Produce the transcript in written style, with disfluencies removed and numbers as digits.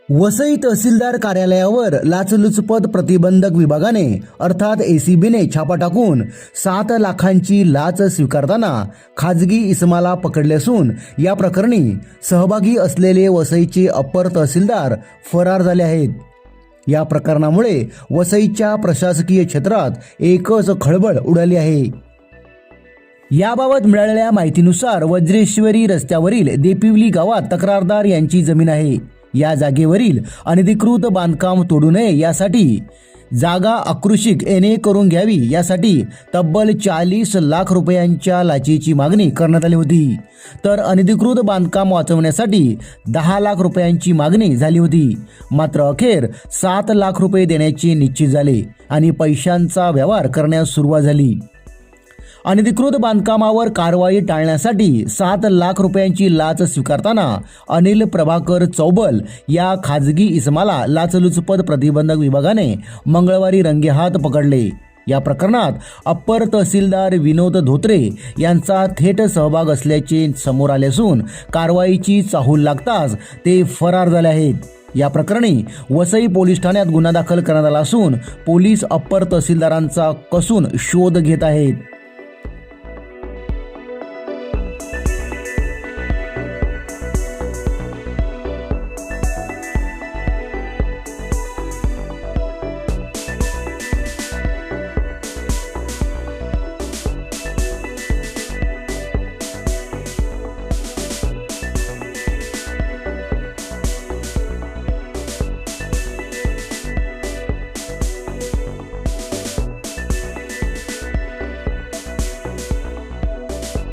वसई तहसीलदार कार्यालयावर लाचलुचपत प्रतिबंधक विभागाने अर्थात एसीबीने छापा टाकून 7 लाखांची लाच स्वीकारताना खाजगी इसमाला पकडले असून या प्रकरणी सहभागी असलेले वसईचे अप्पर तहसीलदार फरार झाले आहेत। या प्रकरणामुळे वसईच्या प्रशासकीय क्षेत्रात एकच खळबळ उडाली आहे। याबाबत मिळालेल्या माहितीनुसार वज्रेश्वरी रस्त्यावरील देपिवली गावात तक्रारदार यांची जमीन आहे। या जागेवरील अनधिकृत बांधकाम तोडू नये यासाठी जागा आकृषिक येणे करून घ्यावी यासाठी तब्बल 40 लाख रुपयांच्या लाचेची मागणी करण्यात आली होती। तर अनधिकृत बांधकाम वाचवण्यासाठी 10 लाख रुपयांची मागणी झाली होती। मात्र अखेर 7 लाख रुपये देण्याचे निश्चित झाले आणि पैशांचा व्यवहार करण्यास सुरुवात झाली। अनधिकृत बांधकामावर कारवाई टाळण्यासाठी 7 लाख रुपयांची लाच स्वीकारताना अनिल प्रभाकर चौबल या खाजगी इसमाला लाचलुचपत प्रतिबंधक विभागाने मंगळवारी रंगेहात पकडले। या प्रकरणात अप्पर तहसीलदार विनोद धोत्रे यांचा थेट सहभाग असल्याचे समोर आले असून कारवाईची चाहूल लागताच ते फरार झाले आहेत। या प्रकरणी वसई पोलीस ठाण्यात गुन्हा दाखल करण्यात आला असून पोलीस अप्पर तहसीलदारांचा कसून शोध घेत आहेत।